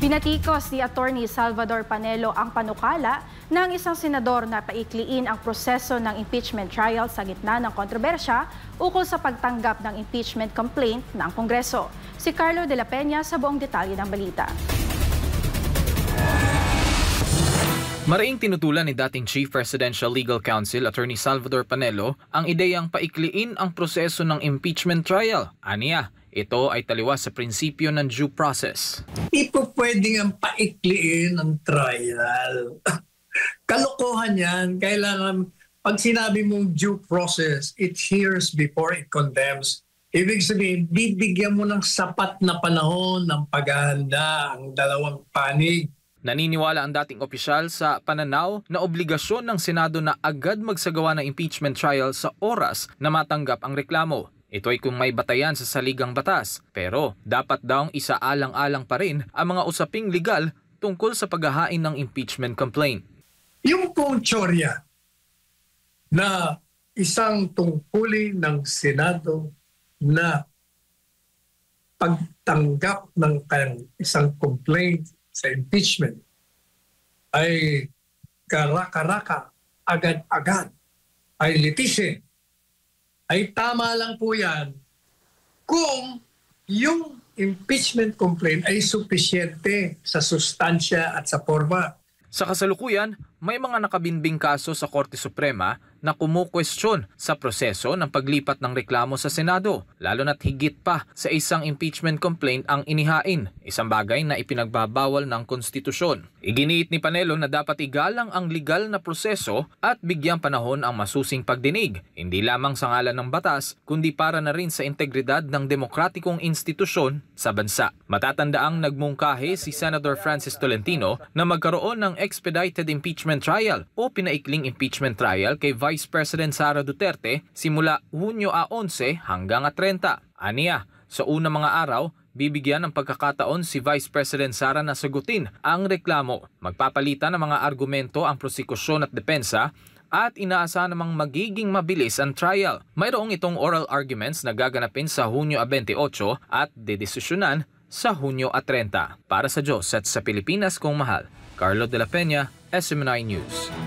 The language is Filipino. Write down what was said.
Pinatikos ni Attorney Salvador Panelo ang panukala ng isang senador na paikliin ang proseso ng impeachment trial sa gitna ng kontrobersya ukol sa pagtanggap ng impeachment complaint ng Kongreso. Si Carlo de la Peña sa buong detalye ng balita. Maraing tinutulan ni dating Chief Presidential Legal Counsel Attorney Salvador Panelo ang ideyang paikliin ang proseso ng impeachment trial. Aniya, ito ay taliwas sa prinsipyo ng due process. Hindi po pwedeng ang paikliin ang trial. Kalokohan yan. Kailangan, pag sinabi mong due process, it hears before it condemns. Ibig sabihin, bibigyan mo ng sapat na panahon ng paghahanda ang dalawang panig. Naniniwala ang dating opisyal sa pananaw na obligasyon ng Senado na agad magsagawa ng impeachment trial sa oras na matanggap ang reklamo. Ito ay kung may batayan sa saligang batas, pero dapat daw isaalang-alang pa rin ang mga usaping legal tungkol sa paghahain ng impeachment complaint. Yung pong tsorya na isang tungkulin ng Senado na pagtanggap ng isang complaint sa impeachment ay karaka-raka, agad-agad, ay litisye, ay tama lang po yan kung yung impeachment complaint ay supisyente sa sustansya at sa forma. Sa kasalukuyan, may mga nakabinbing kaso sa Korte Suprema na kumukwestiyon sa proseso ng paglipat ng reklamo sa Senado, lalo na't higit pa sa isang impeachment complaint ang inihain, isang bagay na ipinagbabawal ng konstitusyon. Iginiit ni Panelo na dapat igalang ang legal na proseso at bigyang panahon ang masusing pagdinig, hindi lamang sa ngalan ng batas, kundi para na rin sa integridad ng demokratikong institusyon sa bansa. Matatandaang nagmungkahi si Senator Francis Tolentino na magkaroon ng expedited impeachment trial o pinaikling impeachment trial kay Vice President Sara Duterte simula Hunyo 11 hanggang 30. Aniya, sa unang mga araw, bibigyan ng pagkakataon si Vice President Sara na sagutin ang reklamo. Magpapalitan ng mga argumento ang prosekusyon at depensa at inaasahan namang magiging mabilis ang trial. Mayroong itong oral arguments na gaganapin sa Hunyo 28 at dedesisyonan sa Hunyo 30. Para sa Diyos at sa Pilipinas kong mahal, Carlo de la Peña, SMNI News.